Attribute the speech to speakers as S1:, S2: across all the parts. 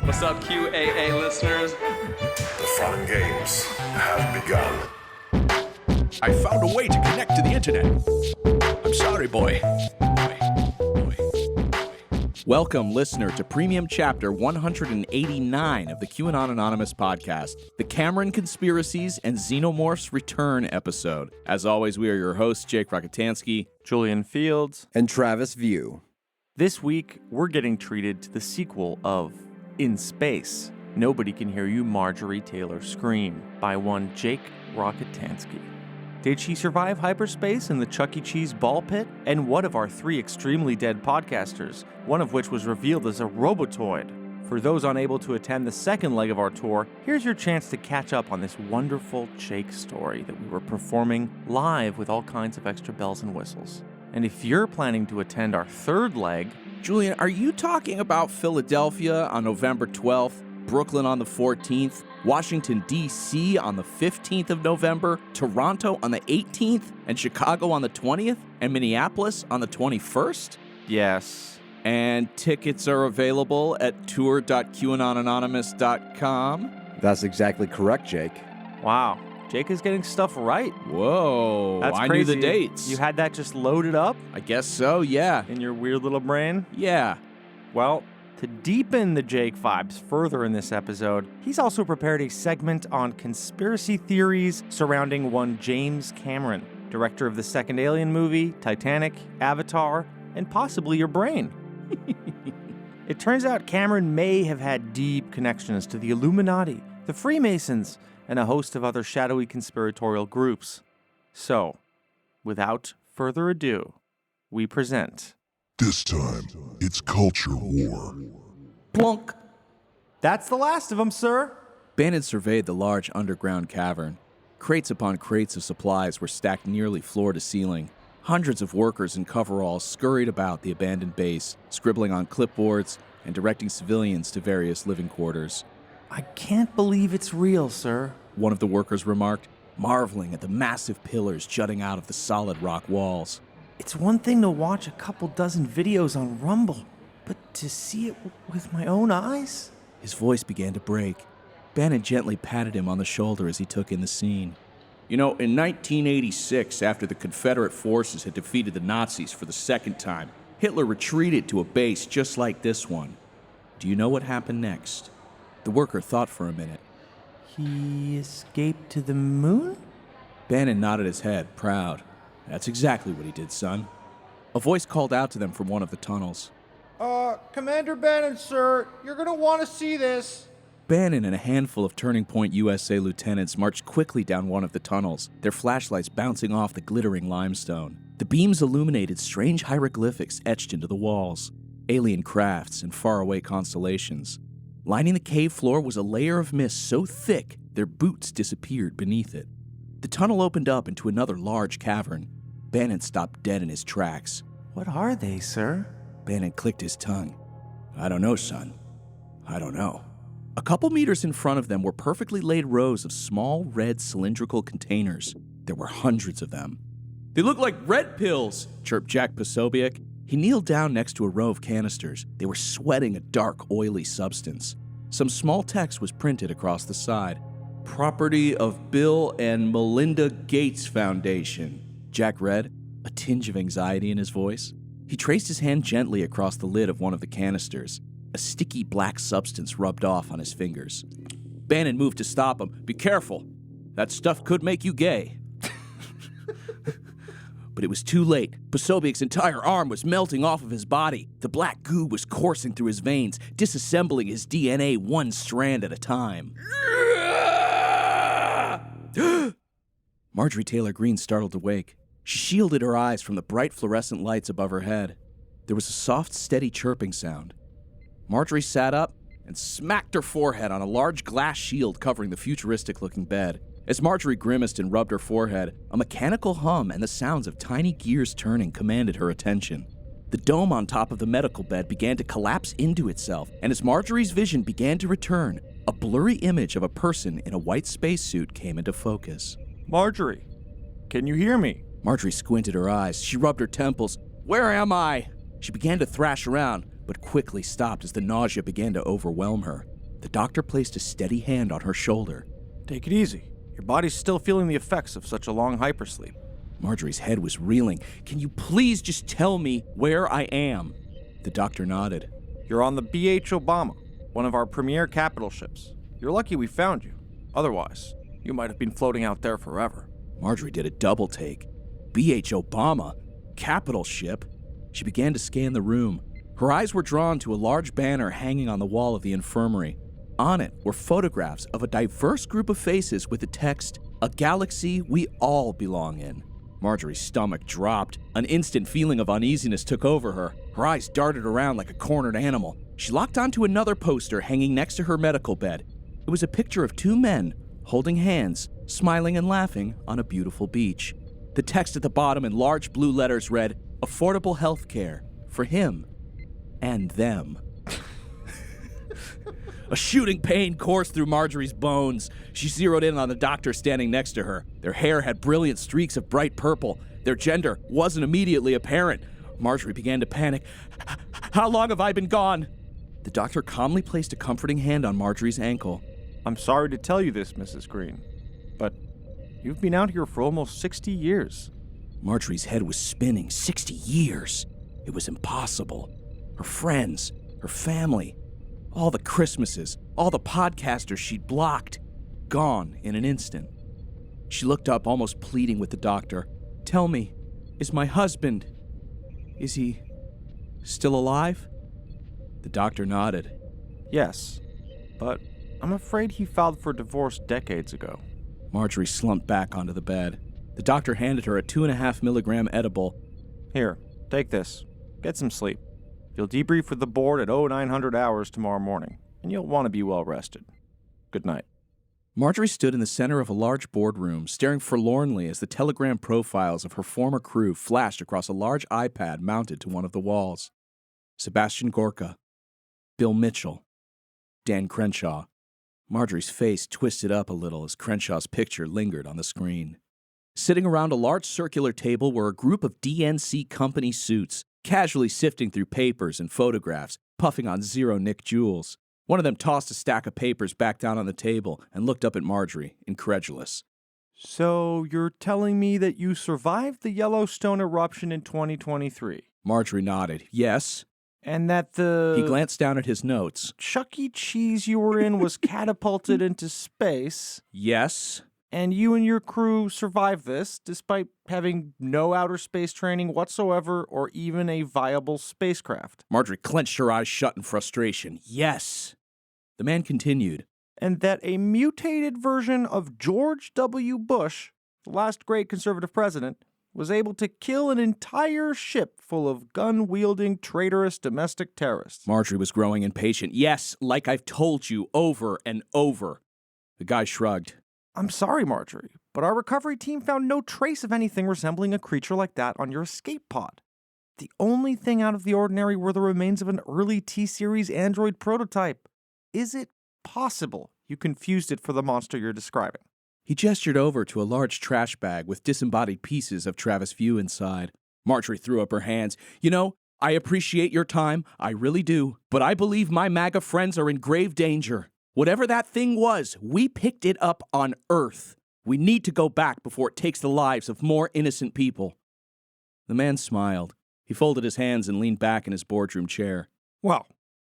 S1: What's up, QAA listeners?
S2: The fun games have begun.
S3: I found a way to connect to the internet. I'm sorry, boy. Welcome, listener, to Premium Chapter 189 of the QAnon Anonymous podcast, the Cameron Conspiracies and Xenomorphs Return episode. As always, we are your hosts, Jake Rockatansky,
S4: Julian Fields,
S5: and Travis View.
S4: This week, we're getting treated to the sequel of In Space, Nobody Can Hear You, Marjorie Taylor Scream, by one Jake Rockatansky. Did she survive hyperspace in the Chuck E. Cheese ball pit? And what of our three extremely dead podcasters, one of which was revealed as a robotoid? For those unable to attend the second leg of our tour, here's your chance to catch up on this wonderful Jake story that we were performing live with all kinds of extra bells and whistles. And if you're planning to attend our third leg...
S3: Julian, are you talking about Philadelphia on November 12th, Brooklyn on the 14th, Washington, D.C. on the 15th of November, Toronto on the 18th, and Chicago on the 20th, and Minneapolis on the 21st?
S4: Yes.
S3: And tickets are available at tour.QAnonanonymous.com?
S5: That's exactly correct, Jake.
S4: Wow. Jake is getting stuff right.
S3: Whoa.
S4: That's
S3: I
S4: crazy.
S3: knew the dates.
S4: You had that just loaded up?
S3: I guess so, yeah.
S4: In your weird little brain?
S3: Yeah.
S4: Well, to deepen the Jake vibes further in this episode, he's also prepared a segment on conspiracy theories surrounding one James Cameron, director of the second Alien movie, Titanic, Avatar, and possibly your brain. It turns out Cameron may have had deep connections to the Illuminati, the Freemasons, and a host of other shadowy conspiratorial groups. So, without further ado, we present...
S2: This time, it's culture war.
S3: Plunk!
S4: That's the last of them, sir.
S3: Bannon surveyed the large underground cavern. Crates upon crates of supplies were stacked nearly floor to ceiling. Hundreds of workers in coveralls scurried about the abandoned base, scribbling on clipboards and directing civilians to various living quarters.
S4: I can't believe it's real, sir,
S3: one of the workers remarked, marveling at the massive pillars jutting out of the solid rock walls.
S4: It's one thing to watch a couple dozen videos on Rumble, but to see it with my own eyes?
S3: His voice began to break. Bannon gently patted him on the shoulder as he took in the scene. You know, in 1986, after the Confederate forces had defeated the Nazis for the second time, Hitler retreated to a base just like this one. Do you know what happened next? The worker thought for a minute.
S4: He escaped to the moon?
S3: Bannon nodded his head, proud. That's exactly what he did, son. A voice called out to them from one of the tunnels.
S6: Commander Bannon, sir, you're gonna want to see this.
S3: Bannon and a handful of Turning Point USA lieutenants marched quickly down one of the tunnels, their flashlights bouncing off the glittering limestone. The beams illuminated strange hieroglyphics etched into the walls, alien crafts and faraway constellations. Lining the cave floor was a layer of mist so thick their boots disappeared beneath it. The tunnel opened up into another large cavern. Bannon stopped dead in his tracks.
S4: What are they, sir?
S3: Bannon clicked his tongue. I don't know, son. I don't know. A couple meters in front of them were perfectly laid rows of small red cylindrical containers. There were hundreds of them. They look like red pills, chirped Jack Posobiec. He kneeled down next to a row of canisters. They were sweating a dark, oily substance. Some small text was printed across the side. Property of Bill and Melinda Gates Foundation, Jack read, a tinge of anxiety in his voice. He traced his hand gently across the lid of one of the canisters. A sticky black substance rubbed off on his fingers. Bannon moved to stop him. Be careful. That stuff could make you gay. But it was too late. Posobiec's entire arm was melting off of his body. The black goo was coursing through his veins, disassembling his DNA one strand at a time. Marjorie Taylor Greene startled awake. She shielded her eyes from the bright fluorescent lights above her head. There was a soft, steady chirping sound. Marjorie sat up and smacked her forehead on a large glass shield covering the futuristic-looking bed. As Marjorie grimaced and rubbed her forehead, a mechanical hum and the sounds of tiny gears turning commanded her attention. The dome on top of the medical bed began to collapse into itself, and as Marjorie's vision began to return, a blurry image of a person in a white spacesuit came into focus.
S4: Marjorie, can you hear me?
S3: Marjorie squinted her eyes. She rubbed her temples. Where am I? She began to thrash around, but quickly stopped as the nausea began to overwhelm her. The doctor placed a steady hand on her shoulder.
S4: Take it easy. Your body's still feeling the effects of such a long hypersleep.
S3: Marjorie's head was reeling. Can you please just tell me where I am? The doctor nodded.
S4: You're on the BH Obama, one of our premier capital ships. You're lucky we found you. Otherwise, you might have been floating out there forever.
S3: Marjorie did a double take. BH Obama? Capital ship? She began to scan the room. Her eyes were drawn to a large banner hanging on the wall of the infirmary. On it were photographs of a diverse group of faces with the text, "A galaxy we all belong in." Marjorie's stomach dropped. An instant feeling of uneasiness took over her. Her eyes darted around like a cornered animal. She locked onto another poster hanging next to her medical bed. It was a picture of two men holding hands, smiling and laughing on a beautiful beach. The text at the bottom in large blue letters read, "Affordable health care for him and them." A shooting pain coursed through Marjorie's bones. She zeroed in on the doctor standing next to her. Their hair had brilliant streaks of bright purple. Their gender wasn't immediately apparent. Marjorie began to panic. "How long have I been gone?" The doctor calmly placed a comforting hand on Marjorie's ankle.
S4: I'm sorry to tell you this, Mrs. Green, but you've been out here for almost 60 years.
S3: Marjorie's head was spinning. 60 years. It was impossible. Her friends, her family, all the Christmases, all the podcasters she'd blocked, gone in an instant. She looked up, almost pleading with the doctor. "Tell me, is my husband, is he still alive?" The doctor nodded.
S4: Yes, but I'm afraid he filed for divorce decades ago.
S3: Marjorie slumped back onto the bed. The doctor handed her a 2.5 milligram edible.
S4: Here, take this. Get some sleep. You'll debrief with the board at 0900 hours tomorrow morning, and you'll want to be well rested. Good night.
S3: Marjorie stood in the center of a large boardroom, staring forlornly as the telegram profiles of her former crew flashed across a large iPad mounted to one of the walls. Sebastian Gorka, Bill Mitchell, Dan Crenshaw. Marjorie's face twisted up a little as Crenshaw's picture lingered on the screen. Sitting around a large circular table were a group of DNC company suits, casually sifting through papers and photographs, puffing on Zero Nick Jules. One of them tossed a stack of papers back down on the table and looked up at Marjorie, incredulous.
S4: So you're telling me that you survived the Yellowstone eruption in 2023?
S3: Marjorie nodded. Yes.
S4: And that the...
S3: He glanced down at his notes.
S4: Chuck E. Cheese you were in was catapulted into space?
S3: Yes.
S4: And you and your crew survived this, despite having no outer space training whatsoever or even a viable spacecraft?
S3: Marjorie clenched her eyes shut in frustration. Yes. The man continued.
S4: And that a mutated version of George W. Bush, the last great conservative president, was able to kill an entire ship full of gun-wielding, traitorous domestic terrorists.
S3: Marjorie was growing impatient. Yes, like I've told you over and over. The guy shrugged.
S4: I'm sorry, Marjorie, but our recovery team found no trace of anything resembling a creature like that on your escape pod. The only thing out of the ordinary were the remains of an early T-Series android prototype. Is it possible you confused it for the monster you're describing?
S3: He gestured over to a large trash bag with disembodied pieces of Travis View inside. Marjorie threw up her hands. You know, I appreciate your time, I really do, but I believe my MAGA friends are in grave danger. Whatever that thing was, we picked it up on Earth. We need to go back before it takes the lives of more innocent people. The man smiled. He folded his hands and leaned back in his boardroom chair.
S4: Well,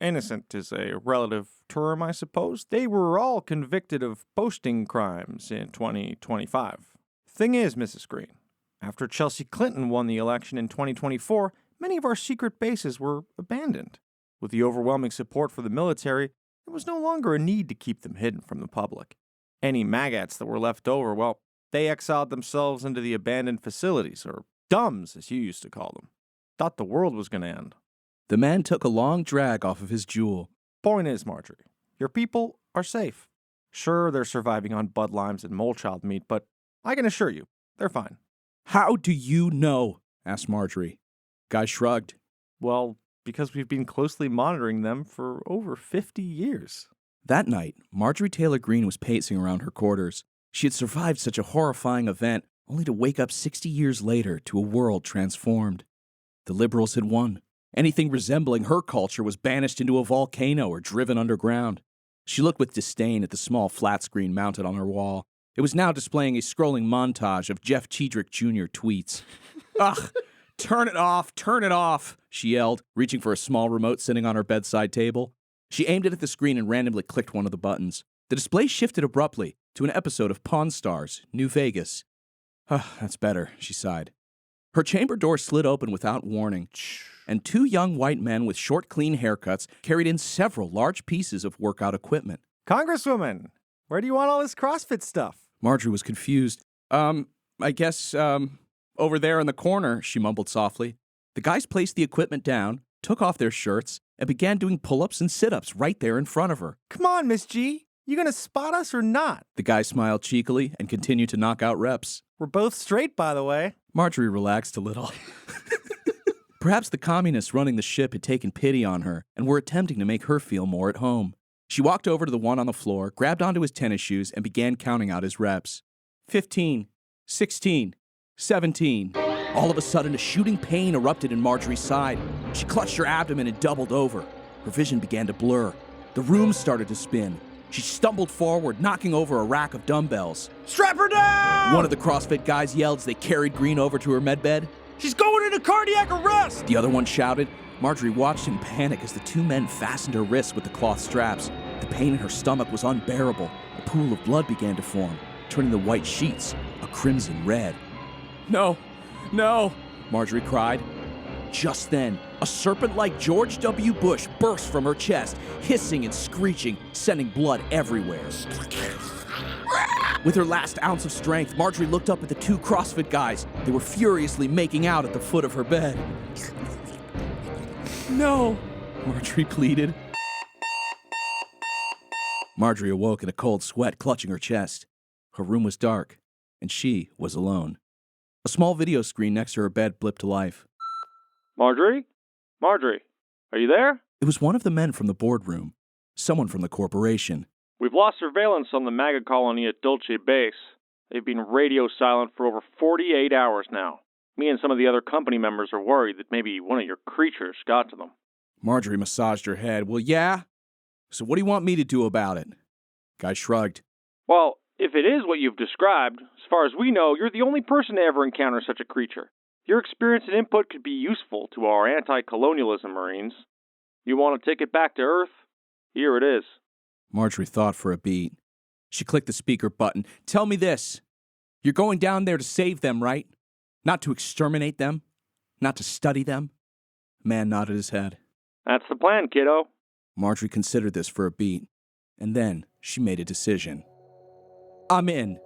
S4: innocent is a relative term, I suppose. They were all convicted of posting crimes in 2025. Thing is, Mrs. Green, after Chelsea Clinton won the election in 2024, many of our secret bases were abandoned. With the overwhelming support for the military, there was no longer a need to keep them hidden from the public. Any maggots that were left over, well, they exiled themselves into the abandoned facilities, or dumbs, as you used to call them. Thought the world was going to end.
S3: The man took a long drag off of his jewel.
S4: Point is, Marjorie, your people are safe. Sure, they're surviving on Bud Limes and mole child meat, but I can assure you, they're fine.
S3: How do you know? Asked Marjorie. Guy shrugged.
S4: Well, because we've been closely monitoring them for over 50 years.
S3: That night, Marjorie Taylor Greene was pacing around her quarters. She had survived such a horrifying event, only to wake up 60 years later to a world transformed. The liberals had won. Anything resembling her culture was banished into a volcano or driven underground. She looked with disdain at the small flat screen mounted on her wall. It was now displaying a scrolling montage of Jeff Chedrick Jr. tweets. Ugh, turn it off, she yelled, reaching for a small remote sitting on her bedside table. She aimed it at the screen and randomly clicked one of the buttons. The display shifted abruptly to an episode of Pawn Stars, New Vegas. That's better, she sighed. Her chamber door slid open without warning, and two young white men with short, clean haircuts carried in several large pieces of workout equipment.
S7: Congresswoman, where do you want all this CrossFit stuff?
S3: Marjorie was confused. I guess, over there in the corner, she mumbled softly. The guys placed the equipment down, took off their shirts, and began doing pull-ups and sit-ups right there in front of her.
S7: Come on, Miss G. You gonna spot us or not?
S3: The guy smiled cheekily and continued to knock out reps.
S7: We're both straight, by the way.
S3: Marjorie relaxed a little. Perhaps the communists running the ship had taken pity on her and were attempting to make her feel more at home. She walked over to the one on the floor, grabbed onto his tennis shoes, and began counting out his reps. 15, 16, 17. All of a sudden, a shooting pain erupted in Marjorie's side. She clutched her abdomen and doubled over. Her vision began to blur. The room started to spin. She stumbled forward, knocking over a rack of dumbbells.
S7: Strap her down!
S3: One of the CrossFit guys yelled as they carried Green over to her medbed.
S7: She's going into cardiac arrest!
S3: The other one shouted. Marjorie watched in panic as the two men fastened her wrists with the cloth straps. The pain in her stomach was unbearable. A pool of blood began to form, turning the white sheets a crimson red. No, Marjorie cried. Just then, a serpent-like George W. Bush burst from her chest, hissing and screeching, sending blood everywhere. With her last ounce of strength, Marjorie looked up at the two CrossFit guys. They were furiously making out at the foot of her bed. No, Marjorie pleaded. Marjorie awoke in a cold sweat clutching her chest. Her room was dark, and she was alone. A small video screen next to her bed blipped to life.
S4: Marjorie? Marjorie, are you there?
S3: It was one of the men from the boardroom, someone from the corporation.
S4: We've lost surveillance on the MAGA colony at Dulce Base. They've been radio silent for over 48 hours now. Me and some of the other company members are worried that maybe one of your creatures got to them.
S3: Marjorie massaged her head. Well, yeah? So what do you want me to do about it? Guy shrugged.
S4: Well, if it is what you've described, as far as we know, you're the only person to ever encounter such a creature. Your experience and input could be useful to our anti-colonialism Marines. You want to take it back to Earth? Here it is.
S3: Marjorie thought for a beat. She clicked the speaker button. Tell me this. You're going down there to save them, right? Not to exterminate them? Not to study them? The man nodded his head.
S4: That's the plan, kiddo.
S3: Marjorie considered this for a beat, and then she made a decision. I'm in.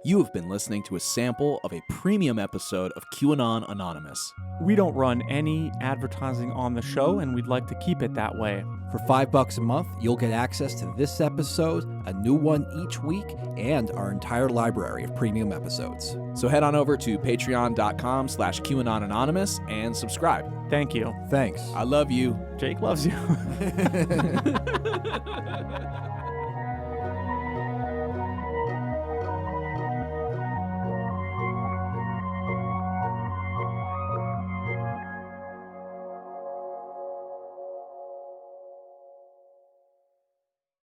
S8: You have been listening to a sample of a premium episode of QAnon Anonymous.
S7: We don't run any advertising on the show, and we'd like to keep it that way.
S5: For $5 a month, you'll get access to this episode, a new one each week, and our entire library of premium episodes.
S8: So head on over to patreon.com/QAnon Anonymous and subscribe.
S7: Thank you.
S5: Thanks.
S3: I love you.
S7: Jake loves you.